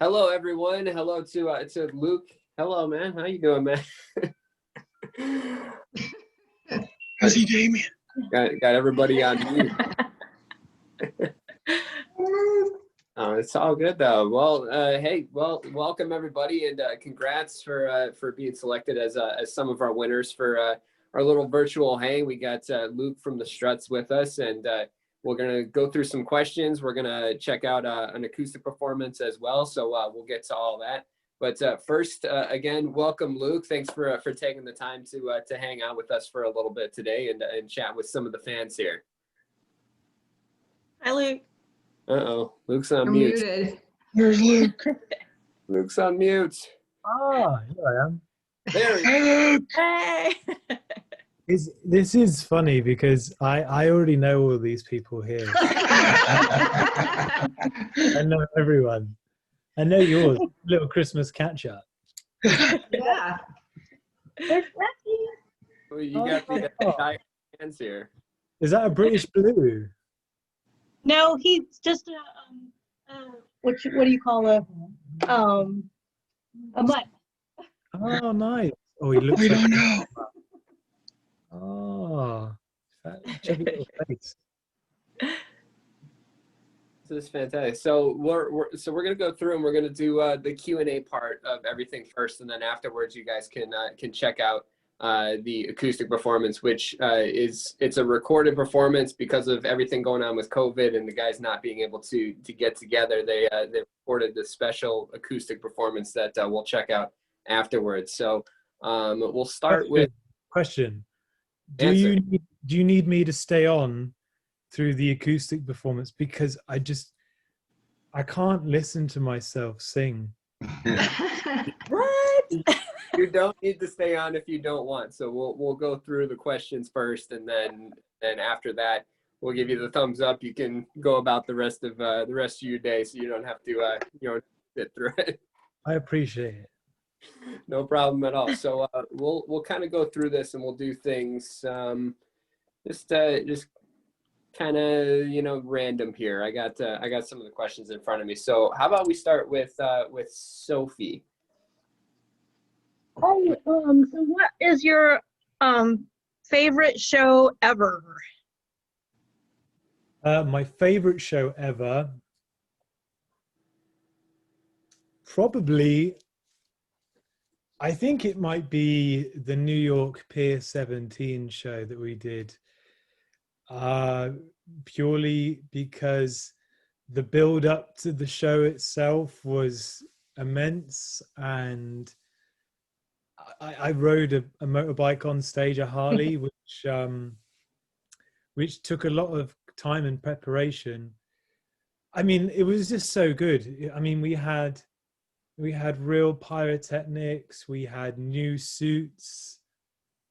Hello, everyone. Hello to Luke. Hello, man. How you doing, man? How's he, Damien? Got everybody on mute. Oh, it's all good though. Well, hey, welcome everybody, and congrats for being selected as some of our winners for our little virtual hang. We got Luke from the Struts with us, and we're gonna go through some questions. We're gonna check out an acoustic performance as well. So we'll get to all that. But first, again, welcome, Luke. Thanks for taking the time to hang out with us for a little bit today and chat with some of the fans here. Hi, Luke. Uh-oh, Luke's on You're mute. muted. Where's Luke? Luke's on mute. Ah, here I am. There he Hey, Luke. Hey. This is funny because I already know all these people here. I know everyone. I know yours. Little Christmas catch up. Yeah. There's Matthew. Well, you got the giant hands here. Is that a British blue? No, he's just what do you call a mutt. Oh, nice. Oh, he looks We like don't know. Oh, fat, chubby little face. This is fantastic. So we're gonna go through and we're gonna do the Q&A part of everything first, and then afterwards you guys can check out the acoustic performance, which it's a recorded performance because of everything going on with COVID and the guys not being able to get together. They recorded this special acoustic performance that we'll check out afterwards. So we'll start with question. Do answer. you need me to stay on through the acoustic performance, because I can't listen to myself sing. What? You don't need to stay on if you don't want. So we'll go through the questions first, and then after that we'll give you the thumbs up. You can go about the rest of your day, so you don't have to sit through it. I appreciate it. No problem at all. So we'll kind of go through this, and we'll do things just kind of random here. I got some of the questions in front of me. So how about we start with Sophie? Oh, so what is your favorite show ever? My favorite show ever, probably, I think it might be the New York Pier 17 show that we did, purely because the build up to the show itself was immense, and I rode a motorbike on stage, a Harley, which took a lot of time and preparation. I mean, it was just so good. I mean, we had real pyrotechnics, we had new suits,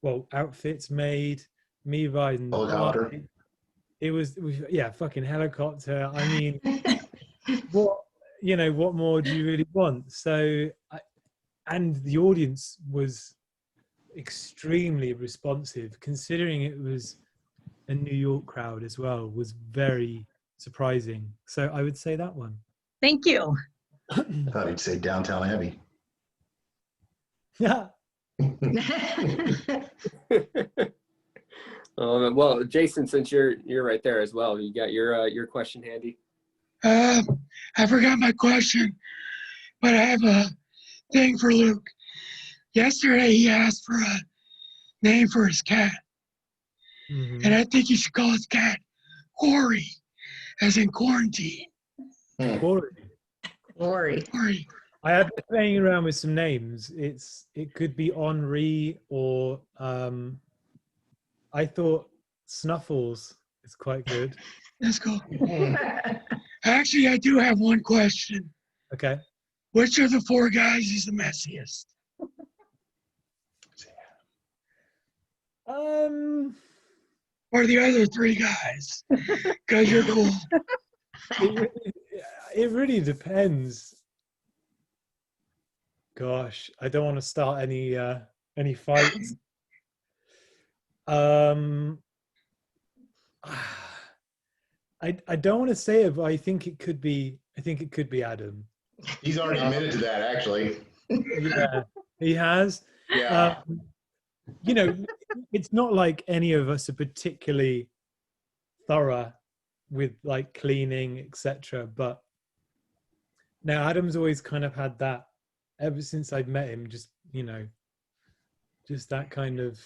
well, outfits made, me riding the Helicopter. bike. It was fucking helicopter. I mean, what more do you really want? So and the audience was extremely responsive, considering it was a New York crowd as well, was very surprising. So I would say that one. Thank you. I thought he'd say Downtown Abbey. Yeah. Well, Jason, since you're right there as well, you got your question handy. I forgot my question, but I have a thing for Luke. Yesterday he asked for a name for his cat, and I think he should call his cat Corey, as in quarantine. Corey. Corey. I have been playing around with some names. It could be Henri, or I thought Snuffles is quite good. Let's go. Actually, I do have one question. Okay. Which of the four guys is the messiest? Or the other three guys? Because you're cool. It really depends. Gosh, I don't want to start any fights. I don't want to say it, but I think it could be Adam. He's already admitted to that, actually. Yeah, he has. Yeah. You know, it's not like any of us are particularly thorough with like cleaning, etc. But now Adam's always kind of had that ever since I've met him. Just just that kind of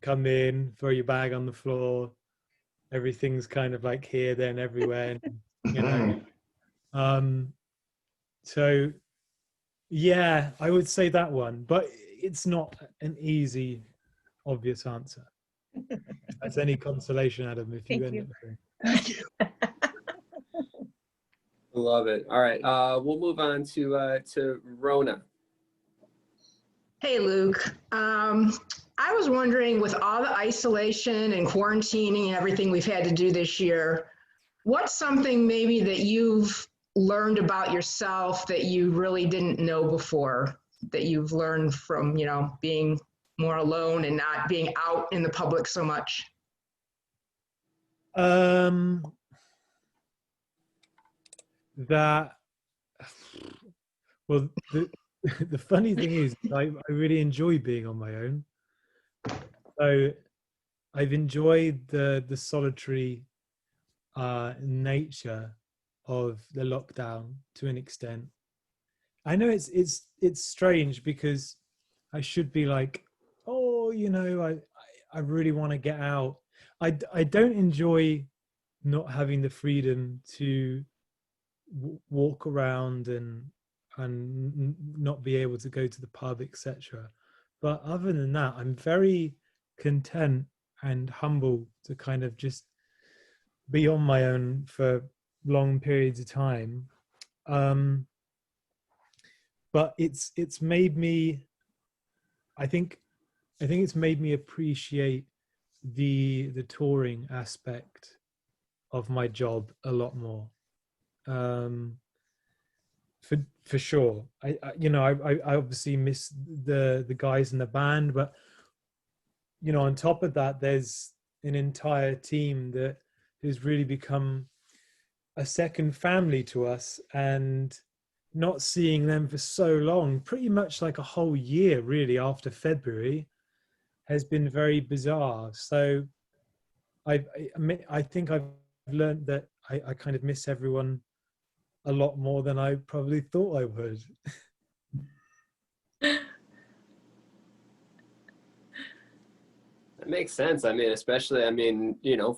come in, throw your bag on the floor. Everything's kind of like here, there, and everywhere. And, you know, um, so yeah, I would say that one, but it's not an easy, obvious answer. That's any consolation, Adam, if you Thank end you. up saying. Thank you. Love it. All right. We'll move on to Rona. Hey, Luke. I was wondering, with all the isolation and quarantining and everything we've had to do this year, what's something maybe that you've learned about yourself that you really didn't know before, that you've learned from, being more alone and not being out in the public so much? That well, the the funny thing is, I really enjoy being on my own. So I've enjoyed the solitary nature of the lockdown to an extent. I know it's strange because I should be like, oh, I really want to get out. I don't enjoy not having the freedom to walk around and not be able to go to the pub, etc. But other than that, I'm very content and humble to kind of just be on my own for long periods of time. But it's made me, I think it's made me appreciate the touring aspect of my job a lot more. For sure. I obviously miss the guys in the band, but on top of that, there's an entire team that has really become a second family to us, and not seeing them for so long, pretty much like a whole year really after February, has been very bizarre. So I think I've learned that I kind of miss everyone a lot more than I probably thought I would. That makes sense. I mean, especially,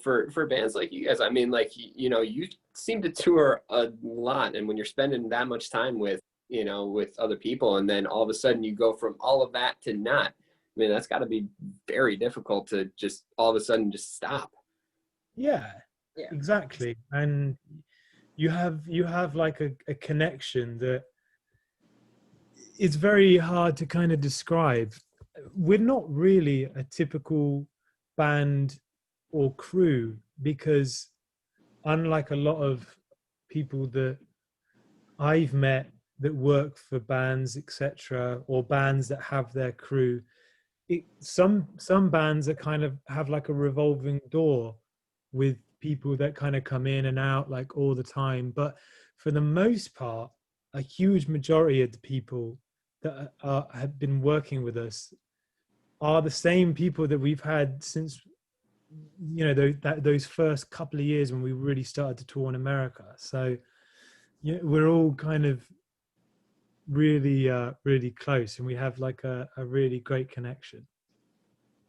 for bands like you guys, you seem to tour a lot, and when you're spending that much time with other people, and then all of a sudden you go from all of that to not. I mean, that's got to be very difficult to just all of a sudden just stop. Yeah, Yeah. exactly. And you have like a connection that it's very hard to kind of describe. We're not really a typical band or crew, because unlike a lot of people that I've met that work for bands, etc., or bands that have their crew, some bands that kind of have like a revolving door with people that kind of come in and out like all the time. But for the most part, a huge majority of the people that have been working with us are the same people that we've had since those first couple of years when we really started to tour in America. So we're all kind of really close, and we have like a really great connection.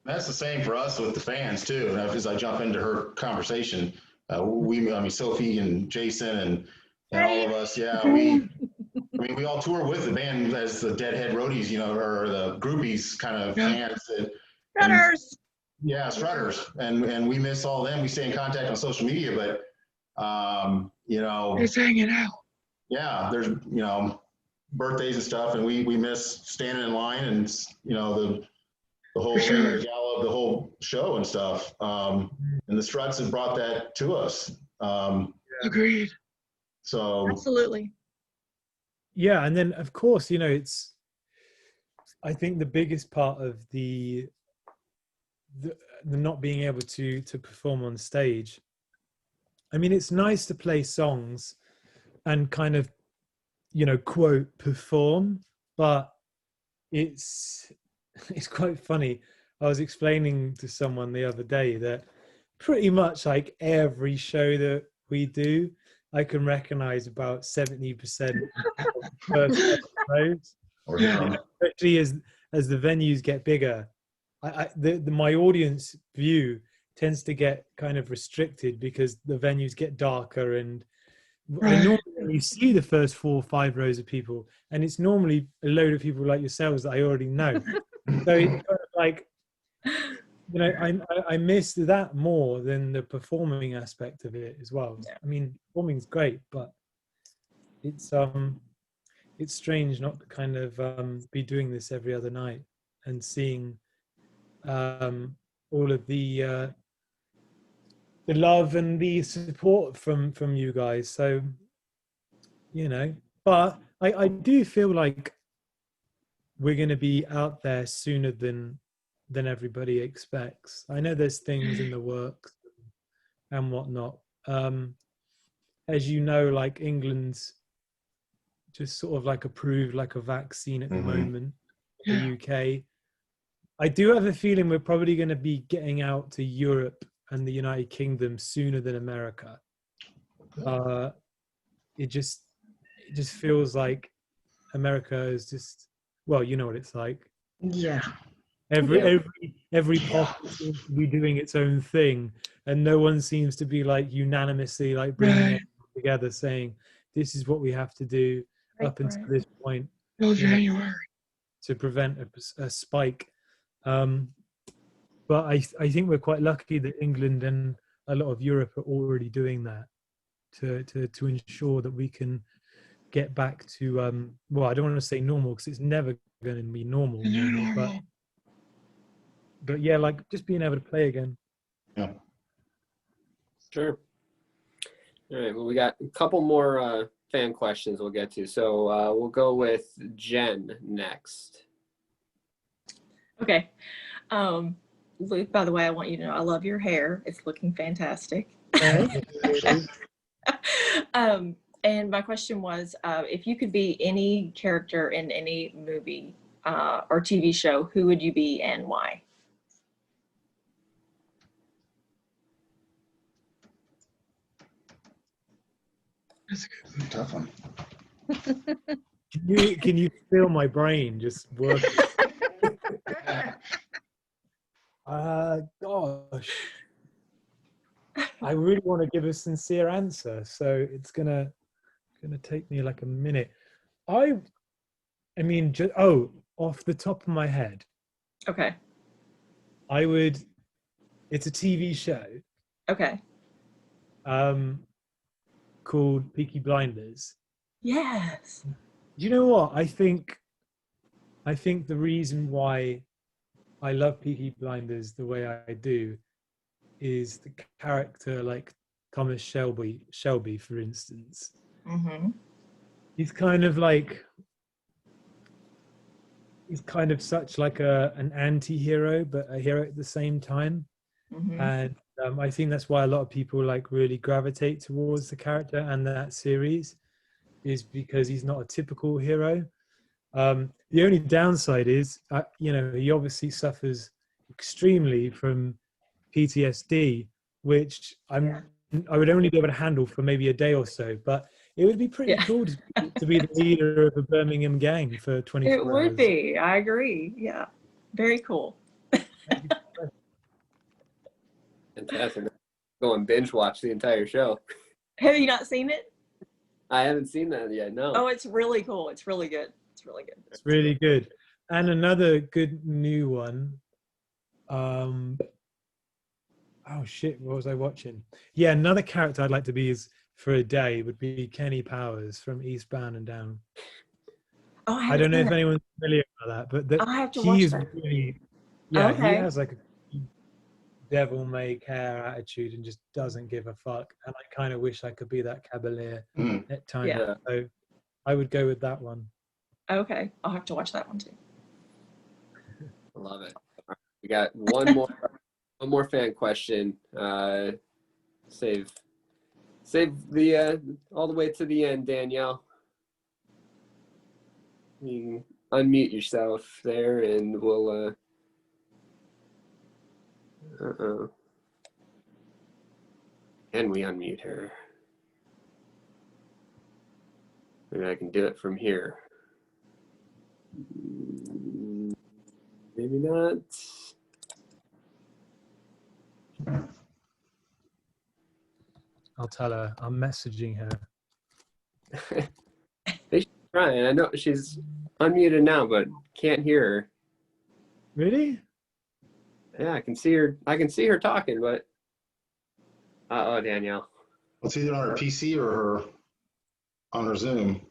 That's the same for us with the fans too. And as I jump into her conversation, Sophie and Jason and all of us, we all tour with the band as the Deadhead Roadies, or the groupies kind of fans. Runners. Yeah, Strutters, and we miss all them. We stay in contact on social media, but Just hanging out. yeah, there's birthdays and stuff, and we miss standing in line and the whole thing, the gala, the whole show and stuff. And the Struts have brought that to us. Agreed. So Absolutely. Yeah, and then of course, it's, I think the biggest part of the not being able to perform on stage. I mean, it's nice to play songs and kind of quote perform, but it's it's quite funny. I was explaining to someone the other day that pretty much like every show that we do, I can recognize about 70% of the first episodes. Or Especially as the venues get bigger, my audience view tends to get kind of restricted because the venues get darker, and I Right. normally see the first 4 or 5 rows of people, and it's normally a load of people like yourselves that I already know. So it's kind of like, I miss that more than the performing aspect of it as well. Yeah. I mean, performing's great, but it's strange not to kind of be doing this every other night and seeing all of the love and the support from you guys. So but I do feel like we're going to be out there sooner than everybody expects. I know there's things in the works and whatnot. As you know, like England's just sort of like approved like a vaccine at the moment. The UK. I do have a feeling we're probably going to be getting out to Europe and the United Kingdom sooner than America. It just feels like America is just, well, you know what it's like. Yeah. Every pocket seems to be doing its own thing, and no one seems to be like unanimously like bringing Right. it together, saying this is what we have to do up until this point Till you know, January. to prevent a spike. But I think we're quite lucky that England and a lot of Europe are already doing that to ensure that we can get back to well, I don't want to say normal because it's never going to be normal, The new normal. but yeah, like just being able to play again. Yeah. Sure. All right. Well, we got a couple more fan questions we'll get to. So we'll go with Jen next. Okay. Luke, by the way, I want you to know I love your hair. It's looking fantastic. And my question was, if you could be any character in any movie or TV show, who would you be and why? That's a good. Tough one. Can you feel my brain just working? Gosh, I really want to give a sincere answer, so it's gonna take me like a minute. I mean, off the top of my head, Okay. I would. It's a TV show Okay. called Peaky Blinders. Yes. You know what? I think the reason why I love Peaky Blinders the way I do is the character like Thomas Shelby, for instance. Mm-hmm. He's kind of such like an anti-hero, but a hero at the same time. Mm-hmm. And I think that's why a lot of people like really gravitate towards the character and that series, is because he's not a typical hero. The only downside is, he obviously suffers extremely from PTSD, which I would only be able to handle for maybe a day or so. But it would be pretty cool to be the leader of a Birmingham gang for 24 hours. It would be. I agree. Yeah. Very cool. Fantastic. Go and binge watch the entire show. Have you not seen it? I haven't seen that yet. No. Oh, it's really cool. It's really good. It's really good. It's really good. And another good new one. Oh shit, what was I watching? Yeah, another character I'd like to be is for a day would be Kenny Powers from Eastbound and Down. Oh, I don't know if anyone's familiar with that, but I'll have to watch he's that. really, he has like a devil may care attitude and just doesn't give a fuck. And I kind of wish I could be that cavalier at times. Yeah. So I would go with that one. Okay, I'll have to watch that one too. I love it. All right, we got one more fan question. Save the all the way to the end, Danielle. You can unmute yourself there, and we'll. Uh-oh. Can we unmute her? Maybe I can do it from here. Maybe not. I'll tell her. I'm messaging her. They should try. I know she's unmuted now, but can't hear her. Really? Yeah, I can see her. I can see her talking, but uh-oh, Danielle. It's either on her PC or her on her Zoom.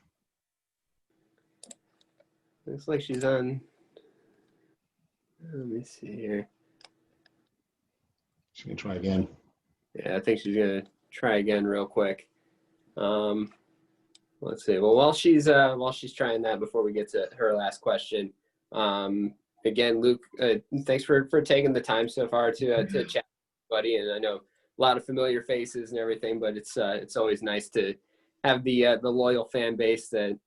Looks like she's on. Let me see here. She can try again. Yeah, I think she's gonna try again real quick. Let's see. Well, while she's trying that, before we get to her last question, again, Luke, thanks for taking the time so far to chat, buddy. And I know a lot of familiar faces and everything, but it's always nice to have the loyal fan base that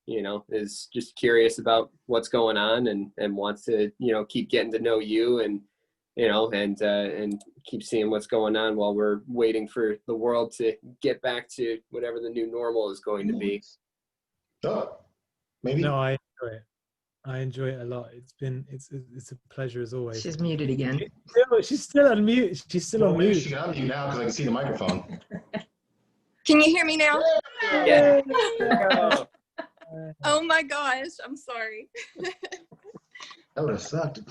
is just curious about what's going on and wants to keep getting to know you and and keep seeing what's going on while we're waiting for the world to get back to whatever the new normal is going to be. Oh, maybe. No, I enjoy it. I enjoy it a lot. It's a pleasure as always. She's muted again. She's still on mute. She's still on Maybe mute. she can unmute now because I can see the microphone. Can you hear me now? Yeah. Oh my gosh, I'm sorry. That would have sucked.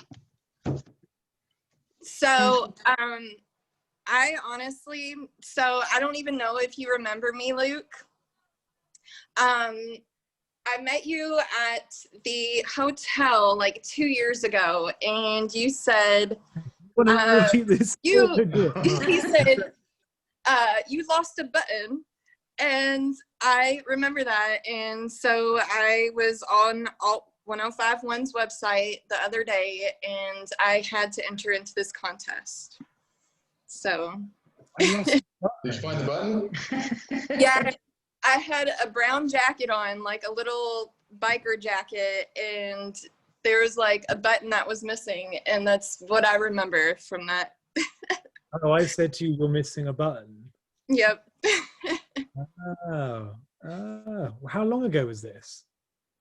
So, I honestly, I don't even know if you remember me, Luke. I met you at the hotel like 2 years ago, and you said, he said, you lost a button. And I remember that. And so I was on Alt 1051's website the other day, and I had to enter into this contest. So. Did you find the button? Yeah, I had a brown jacket on, like a little biker jacket, and there was like a button that was missing, and that's what I remember from that. Oh, I said to you, you're missing a button. Yep. Oh, how long ago was this?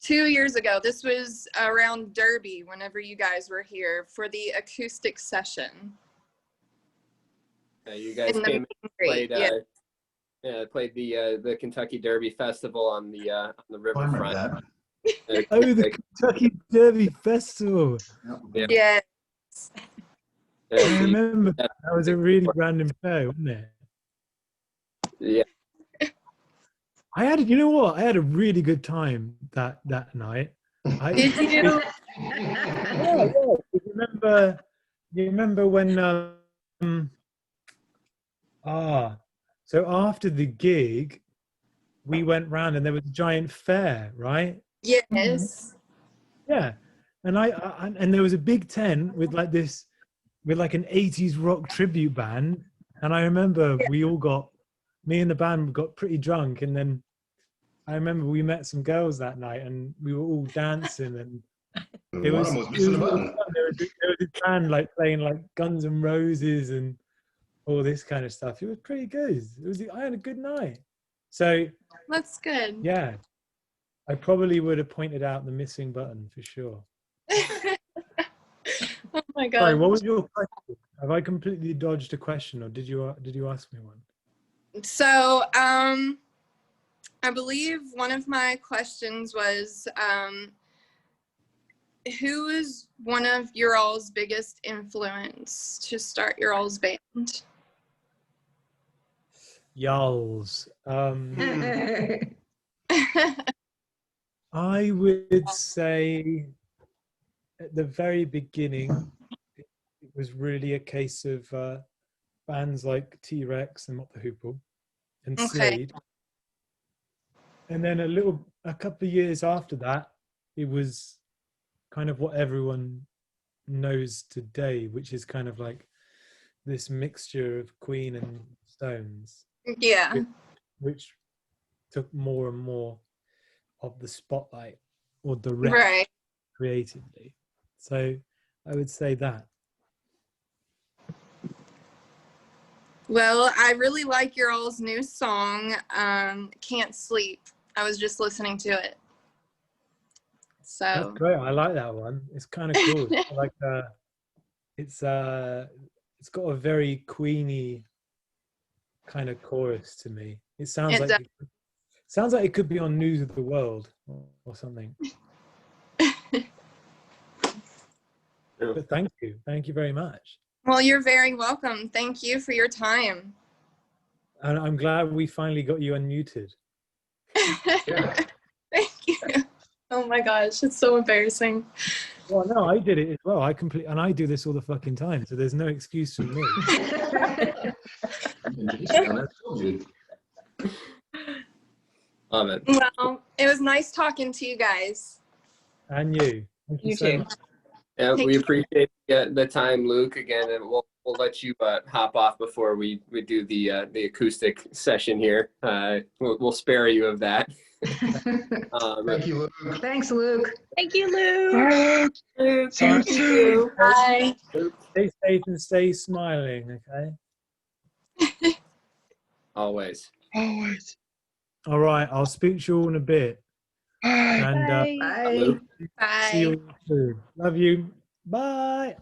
2 years ago. This was around Derby, whenever you guys were here for the acoustic session. You guys In the came and played, yeah. played the Kentucky Derby Festival on the riverfront. Oh, the Kentucky Derby Festival. Yeah. Yes. I remember that. That was a really random show, wasn't it? Yeah. I had a really good time that night. Did you? Yeah. You remember when so after the gig we went round and there was a giant fair, right? Yes. Yeah. And and there was a big tent with like an 80s rock tribute band, and I remember me and the band got pretty drunk, and then I remember we met some girls that night and we were all dancing, and One of them was missing a button. There was a band like playing like Guns N' Roses and all this kind of stuff. It was pretty good. I had a good night. So That's good. yeah, I probably would have pointed out the missing button for sure. Oh my God. Sorry, what was your question? Have I completely dodged a question, or did you ask me one? So, I believe one of my questions was, who is one of your all's biggest influence to start your all's band? Y'all's. I would say at the very beginning, it was really a case of bands like T-Rex and Mott the Hoople and Okay. Slade. And then a couple of years after that, it was kind of what everyone knows today, which is kind of like this mixture of Queen and Stones. Yeah. Which took more and more of the spotlight. or direct Right. creatively. So I would say that. Well, I really like your all's new song, Can't Sleep. I was just listening to it. That's So great. I like that one. It's kind of cool. It's like it's got a very Queenie kind of chorus to me. It sounds it does. like it could be on News of the World or something. But thank you very much. Well, you're very welcome. Thank you for your time. And I'm glad we finally got you unmuted. Yeah. Thank you. Oh my gosh, it's so embarrassing. Well, no, I did it as well. And I do this all the fucking time, so there's no excuse from me. Love it. Well, it was nice talking to you guys. And you. Thank you You so too. much. Yeah, Take we care. appreciate the time, Luke. Again, and we'll let you hop off before we do the acoustic session here. We'll spare you of that. Thank you, Luke. Thanks, Luke. Thank you, Lou. Bye, Luke. Luke, See you thank soon. you. Bye. Stay safe and stay smiling, okay? Always. Always. All right, I'll speak to you all in a bit. Bye. And Bye. Bye. Luke. see you Bye. all soon. Love you. Bye.